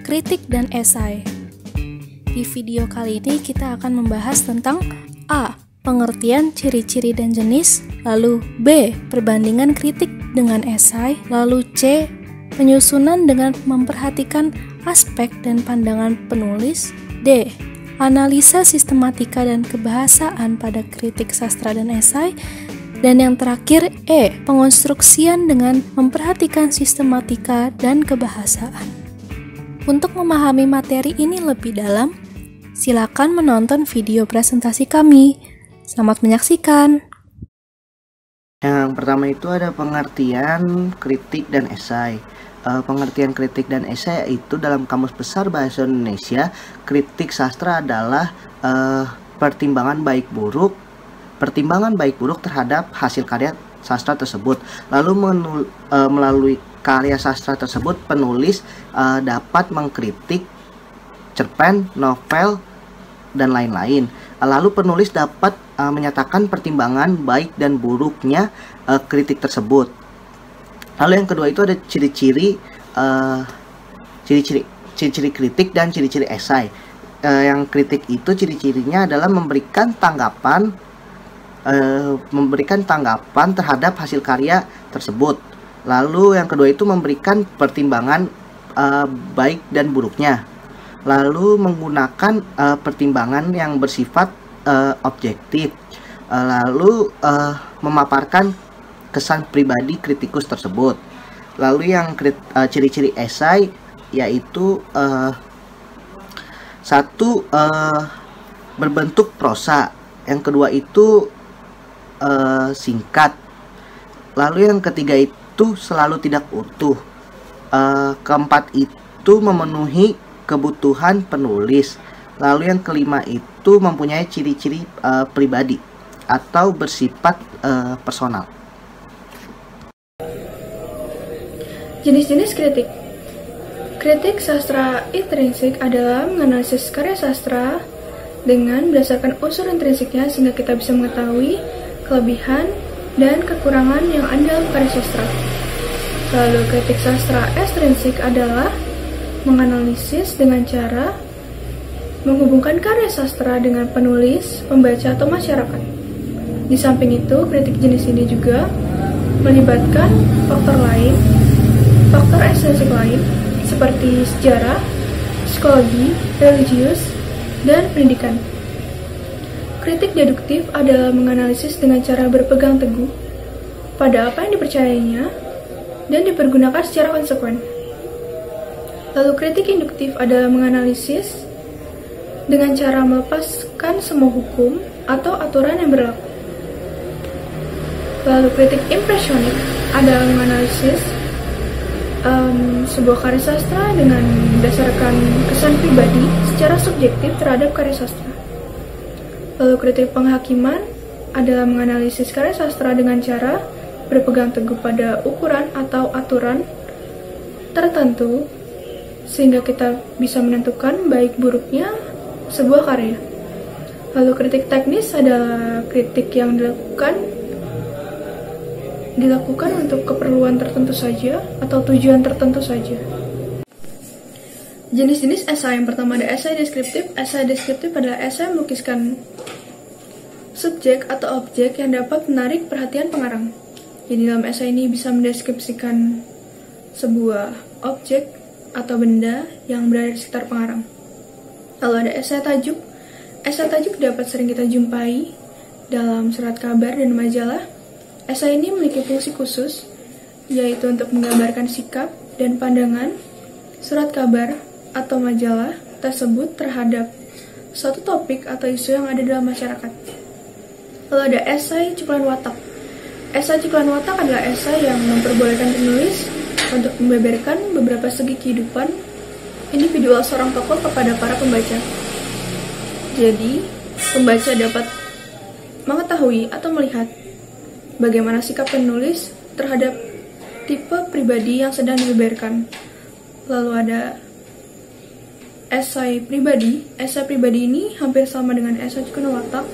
kritik dan esai. Di video kali ini kita akan membahas tentang A. Pengertian, ciri-ciri, dan jenis. Lalu B. Perbandingan kritik dengan esai. Lalu C. Penyusunan dengan memperhatikan aspek dan pandangan penulis. D. Analisa sistematika dan kebahasaan pada kritik sastra dan esai. Dan yang terakhir E. Pengonstruksian dengan memperhatikan sistematika dan kebahasaan. Untuk memahami materi ini lebih dalam, silakan menonton video presentasi kami. Selamat menyaksikan. Yang pertama itu ada pengertian kritik dan esai. Pengertian kritik dan esai itu dalam Kamus Besar Bahasa Indonesia, kritik sastra adalah pertimbangan baik buruk terhadap hasil karya sastra tersebut. Lalu melalui karya sastra tersebut, penulis dapat mengkritik cerpen, novel, dan lain-lain. Lalu penulis dapat menyatakan pertimbangan baik dan buruknya kritik tersebut. Lalu yang kedua itu ada ciri-ciri kritik dan ciri-ciri esai. Yang kritik itu ciri-cirinya adalah memberikan tanggapan terhadap hasil karya tersebut. Lalu yang kedua itu memberikan pertimbangan baik dan buruknya. Lalu menggunakan pertimbangan yang bersifat objektif. Lalu memaparkan kesan pribadi kritikus tersebut. Lalu yang ciri-ciri esai yaitu satu, berbentuk prosa. Yang kedua itu singkat. Lalu yang ketiga itu selalu tidak utuh. Keempat itu memenuhi kebutuhan penulis. Lalu yang kelima itu mempunyai ciri-ciri pribadi atau bersifat personal. Jenis-jenis kritik. Kritik sastra intrinsik adalah menganalisis karya sastra dengan berdasarkan unsur intrinsiknya sehingga kita bisa mengetahui kelebihan dan kekurangan yang ada dalam karya sastra. Lalu kritik sastra ekstrinsik adalah menganalisis dengan cara menghubungkan karya sastra dengan penulis, pembaca, atau masyarakat. Di samping itu, kritik jenis ini juga melibatkan faktor ekstrinsik lain seperti sejarah, psikologi, religius, dan pendidikan. Kritik deduktif adalah menganalisis dengan cara berpegang teguh pada apa yang dipercayainya dan dipergunakan secara konsekuen. Lalu kritik induktif adalah menganalisis dengan cara melepaskan semua hukum atau aturan yang berlaku. Lalu kritik impresionik adalah menganalisis sebuah karya sastra dengan berdasarkan kesan pribadi secara subjektif terhadap karya sastra. Lalu kritik penghakiman adalah menganalisis karya sastra dengan cara berpegang teguh pada ukuran atau aturan tertentu sehingga kita bisa menentukan baik buruknya sebuah karya. Lalu kritik teknis adalah kritik yang dilakukan untuk keperluan tertentu saja atau tujuan tertentu saja. Jenis-jenis esai. Yang pertama ada esai deskriptif. Esai deskriptif adalah esai melukiskan subjek atau objek yang dapat menarik perhatian pengarang. Jadi dalam esai ini bisa mendeskripsikan sebuah objek atau benda yang berada di sekitar pengarang. Lalu ada esai tajuk. Esai tajuk dapat sering kita jumpai dalam surat kabar dan majalah. Esai ini memiliki fungsi khusus, yaitu untuk menggambarkan sikap dan pandangan surat kabar atau majalah tersebut terhadap suatu topik atau isu yang ada dalam masyarakat. Lalu ada esai cuklan watak. Esai cuklan watak adalah esai yang memperbolehkan penulis untuk membeberkan beberapa segi kehidupan individual seorang tokoh kepada para pembaca. Jadi, pembaca dapat mengetahui atau melihat bagaimana sikap penulis terhadap tipe pribadi yang sedang dibeberkan. Lalu ada esai pribadi. Esai pribadi ini hampir sama dengan esai cuklan watak.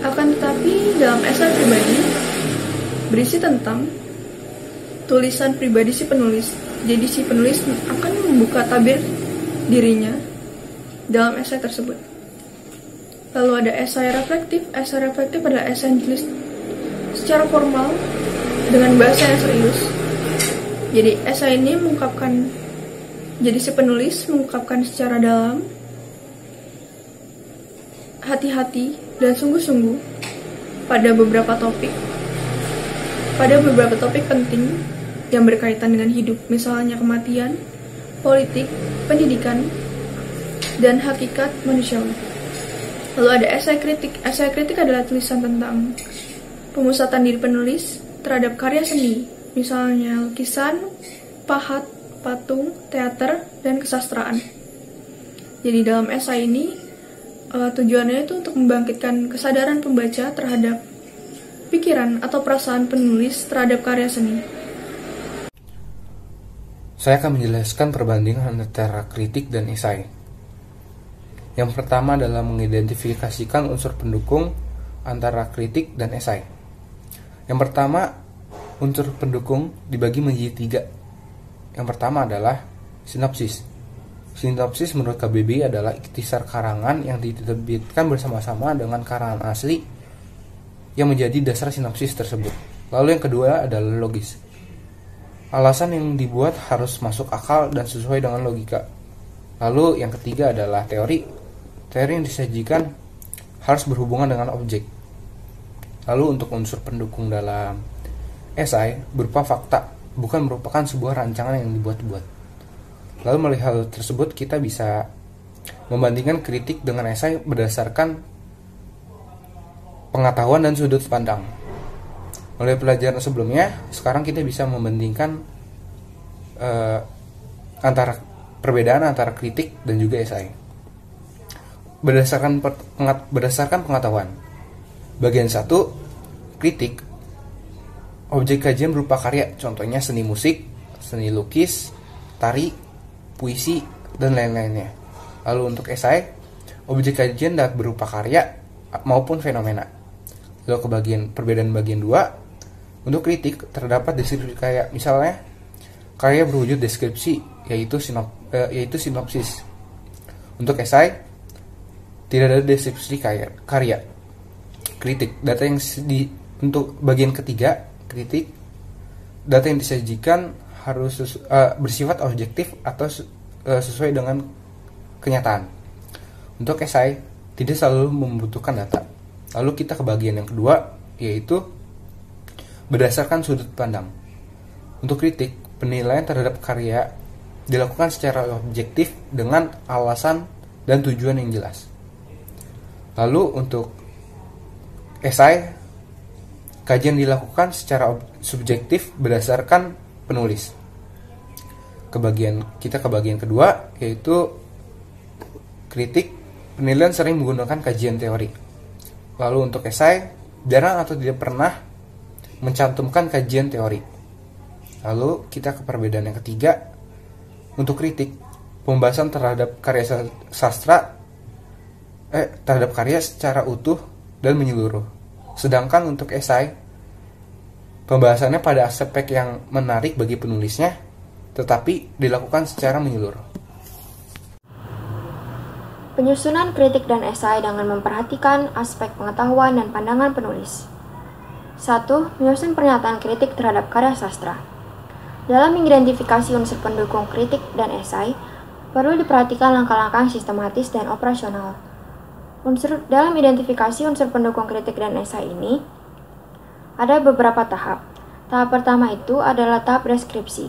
Akan tetapi dalam esai pribadi berisi tentang tulisan pribadi si penulis. Jadi si penulis akan membuka tabir dirinya dalam esai tersebut. Lalu ada esai reflektif. Esai reflektif adalah esai yang ditulis secara formal dengan bahasa yang serius. Jadi esai ini jadi si penulis mengungkapkan secara dalam, hati-hati, dan sungguh-sungguh pada beberapa topik penting yang berkaitan dengan hidup, misalnya kematian, politik, pendidikan, dan hakikat manusiawi. Lalu ada esai kritik. Esai kritik adalah tulisan tentang pemusatan diri penulis terhadap karya seni, misalnya lukisan, pahat, patung, teater, dan kesastraan. Jadi dalam esai ini tujuannya itu untuk membangkitkan kesadaran pembaca terhadap pikiran atau perasaan penulis terhadap karya seni. Saya akan menjelaskan perbandingan antara kritik dan esai. Yang pertama adalah mengidentifikasikan unsur pendukung antara kritik dan esai. Yang pertama, unsur pendukung dibagi menjadi 3. Yang pertama adalah sinopsis. Sinopsis menurut KBBI adalah ikhtisar karangan yang diterbitkan bersama-sama dengan karangan asli yang menjadi dasar sinopsis tersebut. Lalu yang kedua adalah logis. Alasan yang dibuat harus masuk akal dan sesuai dengan logika. Lalu yang ketiga adalah teori. Teori yang disajikan harus berhubungan dengan objek. Lalu untuk unsur pendukung dalam esai berupa fakta, bukan merupakan sebuah rancangan yang dibuat-buat. Lalu melihat hal tersebut, kita bisa membandingkan kritik dengan esai berdasarkan pengetahuan dan sudut pandang. Oleh pelajaran sebelumnya, sekarang kita bisa membandingkan perbedaan antara kritik dan juga esai. Berdasarkan pengetahuan. Bagian 1, kritik. Objek kajian berupa karya, contohnya seni musik, seni lukis, tari, puisi, dan lain-lainnya. Lalu untuk esai, objek kajian dapat berupa karya maupun fenomena. Lalu perbedaan bagian 2, untuk kritik terdapat deskripsi karya, misalnya karya berwujud deskripsi, yaitu sinopsis. Untuk esai, tidak ada deskripsi karya. Kritik, untuk bagian ketiga, kritik, data yang disajikan harus bersifat objektif atau sesuai dengan kenyataan. Untuk esai, tidak selalu membutuhkan data. Lalu kita ke bagian yang kedua, yaitu berdasarkan sudut pandang. Untuk kritik, penilaian terhadap karya dilakukan secara objektif dengan alasan dan tujuan yang jelas. Lalu untuk esai, kajian dilakukan secara subjektif berdasarkan penulis. Kita ke bagian kedua, yaitu kritik, penilaian sering menggunakan kajian teori. Lalu untuk esai, jarang atau tidak pernah mencantumkan kajian teori. Lalu kita ke perbedaan yang ketiga. Untuk kritik, pembahasan terhadap karya terhadap karya secara utuh dan menyeluruh. Sedangkan untuk esai, pembahasannya pada aspek yang menarik bagi penulisnya, tetapi dilakukan secara menyeluruh. Penyusunan kritik dan esai dengan memperhatikan aspek pengetahuan dan pandangan penulis. 1. Menyusun pernyataan kritik terhadap karya sastra. Dalam mengidentifikasi unsur pendukung kritik dan esai, perlu diperhatikan langkah-langkah sistematis dan operasional. Dalam identifikasi unsur pendukung kritik dan esai ini, ada beberapa tahap. Tahap pertama itu adalah tahap deskripsi.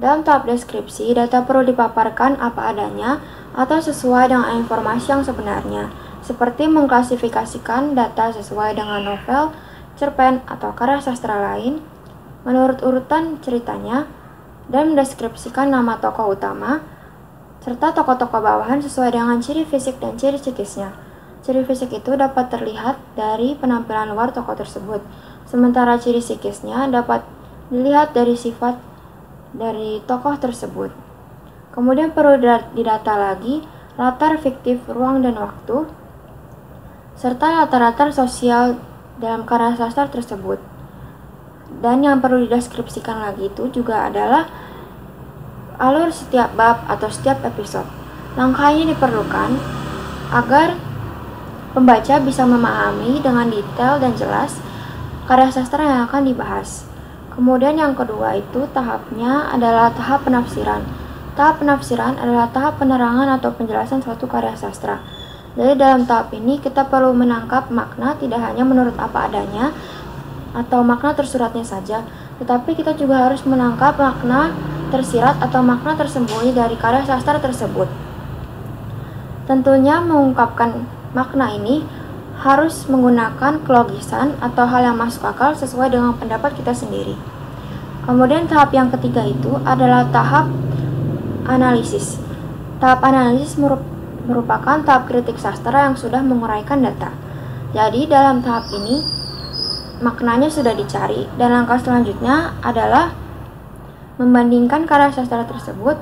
Dalam tahap deskripsi, data perlu dipaparkan apa adanya atau sesuai dengan informasi yang sebenarnya, seperti mengklasifikasikan data sesuai dengan novel, cerpen, atau karya sastra lain, menurut urutan ceritanya, dan mendeskripsikan nama tokoh utama, serta tokoh-tokoh bawahan sesuai dengan ciri fisik dan ciri psikisnya. Ciri fisik itu dapat terlihat dari penampilan luar tokoh tersebut, sementara ciri psikisnya dapat dilihat dari sifat dari tokoh tersebut. Kemudian perlu didata lagi latar fiktif ruang dan waktu, serta latar-latar sosial dalam karya sastra tersebut. Dan yang perlu dideskripsikan lagi itu juga adalah alur setiap bab atau setiap episode. Langkah ini diperlukan agar pembaca bisa memahami dengan detail dan jelas karya sastra yang akan dibahas. Kemudian yang kedua itu tahapnya adalah tahap penafsiran. Tahap penafsiran adalah tahap penerangan atau penjelasan suatu karya sastra. Jadi dalam tahap ini kita perlu menangkap makna tidak hanya menurut apa adanya atau makna tersuratnya saja, tetapi kita juga harus menangkap makna tersirat atau makna tersembunyi dari karya sastra tersebut. Tentunya mengungkapkan makna ini harus menggunakan kelogisan atau hal yang masuk akal sesuai dengan pendapat kita sendiri. Kemudian tahap yang ketiga itu adalah tahap analisis. Tahap analisis merupakan tahap kritik sastra yang sudah menguraikan data. Jadi dalam tahap ini maknanya sudah dicari dan langkah selanjutnya adalah membandingkan karya sastra tersebut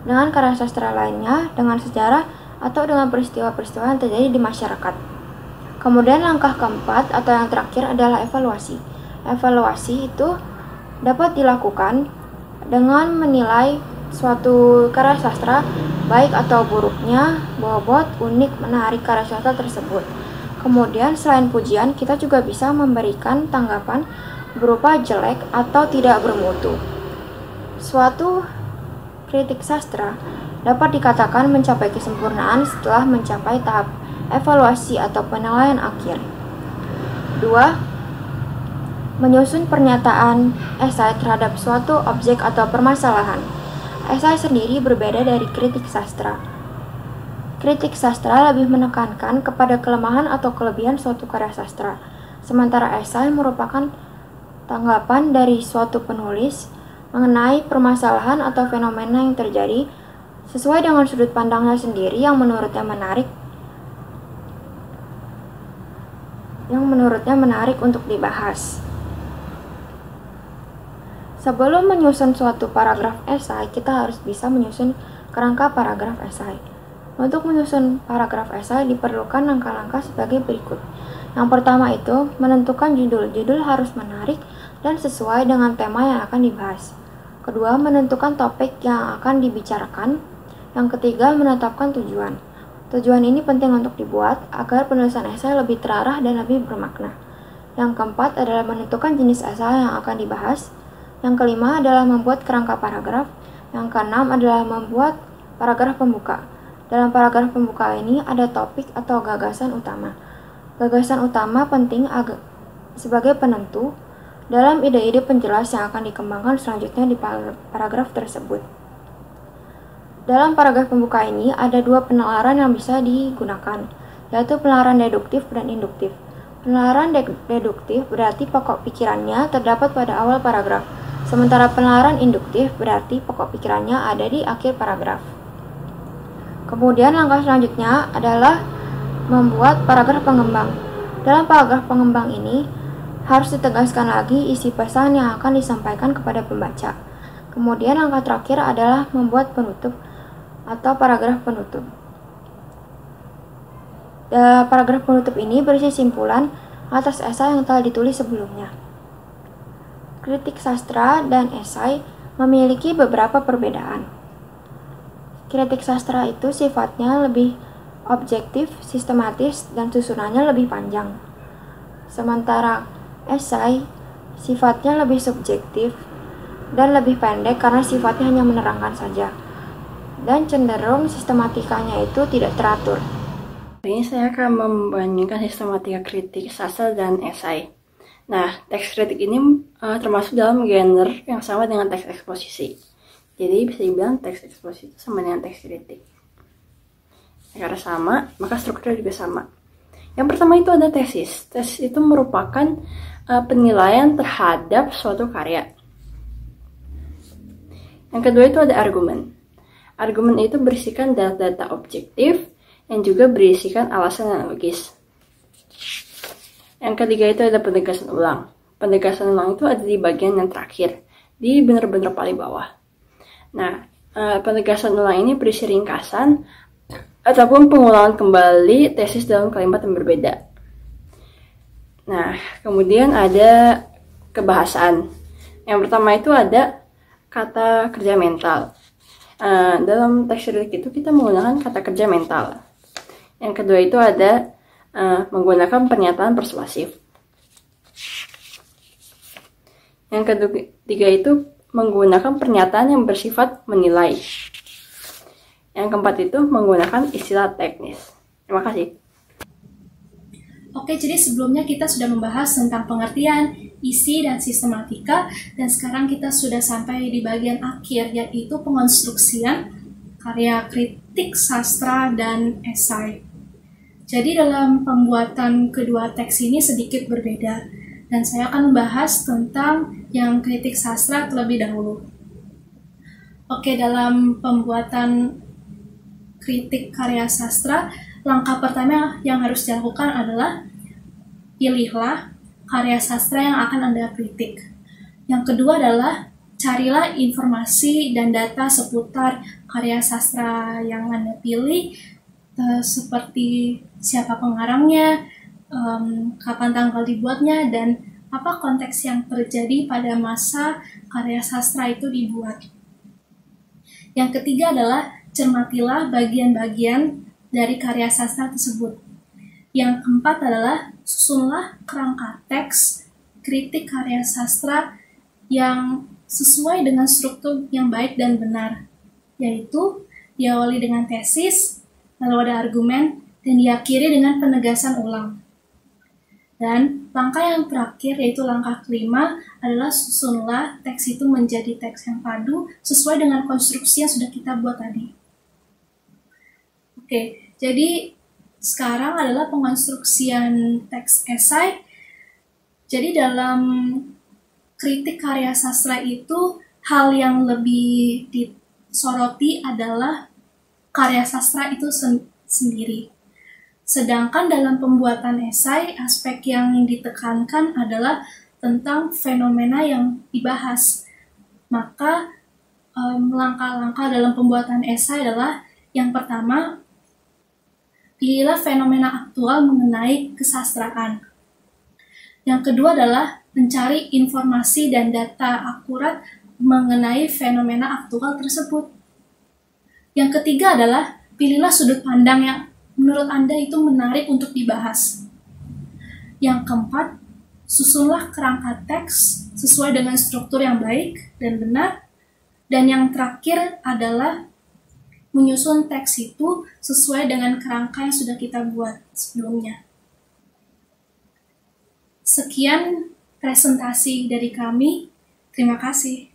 dengan karya sastra lainnya, dengan sejarah atau dengan peristiwa-peristiwa yang terjadi di masyarakat. Kemudian langkah keempat atau yang terakhir adalah evaluasi. Evaluasi itu dapat dilakukan dengan menilai suatu karya sastra, baik atau buruknya, bobot, unik, menarik karya sastra tersebut. Kemudian selain pujian, kita juga bisa memberikan tanggapan berupa jelek atau tidak bermutu. Suatu kritik sastra dapat dikatakan mencapai kesempurnaan setelah mencapai tahap evaluasi atau penilaian akhir. 2. Menyusun pernyataan esai terhadap suatu objek atau permasalahan. Esai sendiri berbeda dari kritik sastra. Kritik sastra lebih menekankan kepada kelemahan atau kelebihan suatu karya sastra, sementara esai merupakan tanggapan dari suatu penulis mengenai permasalahan atau fenomena yang terjadi sesuai dengan sudut pandangnya sendiri yang menurutnya menarik untuk dibahas. Sebelum menyusun suatu paragraf esai, kita harus bisa menyusun kerangka paragraf esai. Untuk menyusun paragraf esai diperlukan langkah-langkah sebagai berikut. Yang pertama itu menentukan judul. Judul harus menarik dan sesuai dengan tema yang akan dibahas. Kedua, menentukan topik yang akan dibicarakan. Yang ketiga, menetapkan tujuan. Tujuan ini penting untuk dibuat agar penulisan esai lebih terarah dan lebih bermakna. Yang keempat adalah menentukan jenis esai yang akan dibahas. Yang kelima adalah membuat kerangka paragraf. Yang keenam adalah membuat paragraf pembuka. Dalam paragraf pembuka ini ada topik atau gagasan utama. Gagasan utama penting sebagai penentu dalam ide-ide penjelas yang akan dikembangkan selanjutnya di paragraf tersebut. Dalam paragraf pembuka ini ada dua penalaran yang bisa digunakan, yaitu penalaran deduktif dan induktif. Penalaran deduktif berarti pokok pikirannya terdapat pada awal paragraf. Sementara penalaran induktif berarti pokok pikirannya ada di akhir paragraf. Kemudian langkah selanjutnya adalah membuat paragraf pengembang. Dalam paragraf pengembang ini harus ditegaskan lagi isi pesan yang akan disampaikan kepada pembaca. Kemudian langkah terakhir adalah membuat penutup atau paragraf penutup. Paragraf penutup ini berisi simpulan atas esai yang telah ditulis sebelumnya. Kritik sastra dan esai memiliki beberapa perbedaan. Kritik sastra itu sifatnya lebih objektif, sistematis, dan susunannya lebih panjang. Sementara esai sifatnya lebih subjektif dan lebih pendek karena sifatnya hanya menerangkan saja. Dan cenderung sistematikanya itu tidak teratur. Ini saya akan membandingkan sistematika kritik sastra dan esai. Nah, teks kritik ini termasuk dalam genre yang sama dengan teks eksposisi. Jadi bisa dibilang teks eksposisi sama dengan teks kritik. Karena sama, maka strukturnya juga sama. Yang pertama itu ada tesis. Tesis itu merupakan penilaian terhadap suatu karya. Yang kedua itu ada argumen. Argumen itu berisikan data-data objektif yang juga berisikan alasan yang logis. Yang ketiga itu ada penegasan ulang. Penegasan ulang itu ada di bagian yang terakhir, di benar-benar paling bawah. Nah, penegasan ulang ini berisi ringkasan ataupun pengulangan kembali tesis dalam kalimat yang berbeda. Nah, kemudian ada kebahasaan. Yang pertama itu ada kata kerja mental. dalam teks kritik itu kita menggunakan kata kerja mental. Yang kedua itu ada menggunakan pernyataan persuasif. Yang ketiga itu menggunakan pernyataan yang bersifat menilai. Yang keempat itu menggunakan istilah teknis. Terima kasih. Oke, jadi sebelumnya kita sudah membahas tentang pengertian, isi, dan sistematika, dan sekarang kita sudah sampai di bagian akhir, yaitu pengonstruksian karya kritik sastra dan esai. Jadi dalam pembuatan kedua teks ini sedikit berbeda, dan saya akan membahas tentang yang kritik sastra terlebih dahulu. Oke, dalam pembuatan kritik karya sastra, langkah pertama yang harus dilakukan adalah pilihlah karya sastra yang akan Anda kritik. Yang kedua adalah carilah informasi dan data seputar karya sastra yang Anda pilih, seperti siapa pengarangnya, kapan tanggal dibuatnya, dan apa konteks yang terjadi pada masa karya sastra itu dibuat. Yang ketiga adalah cermatilah bagian-bagian dari karya sastra tersebut. Yang keempat adalah susunlah kerangka teks kritik karya sastra yang sesuai dengan struktur yang baik dan benar, yaitu diawali dengan tesis, lalu ada argumen, dan diakhiri dengan penegasan ulang. Dan langkah yang terakhir, yaitu langkah kelima, adalah susunlah teks itu menjadi teks yang padu sesuai dengan konstruksi yang sudah kita buat tadi. Oke, jadi sekarang adalah pengonstruksian teks esai. Jadi dalam kritik karya sastra itu, hal yang lebih disoroti adalah karya sastra itu sendiri. Sedangkan dalam pembuatan esai, aspek yang ditekankan adalah tentang fenomena yang dibahas. Maka langkah-langkah dalam pembuatan esai adalah yang pertama, pilihlah fenomena aktual mengenai kesastraan. Yang kedua adalah mencari informasi dan data akurat mengenai fenomena aktual tersebut. Yang ketiga adalah pilihlah sudut pandang yang menurut Anda itu menarik untuk dibahas. Yang keempat, susunlah kerangka teks sesuai dengan struktur yang baik dan benar. Dan yang terakhir adalah menyusun teks itu sesuai dengan kerangka yang sudah kita buat sebelumnya. Sekian presentasi dari kami. Terima kasih.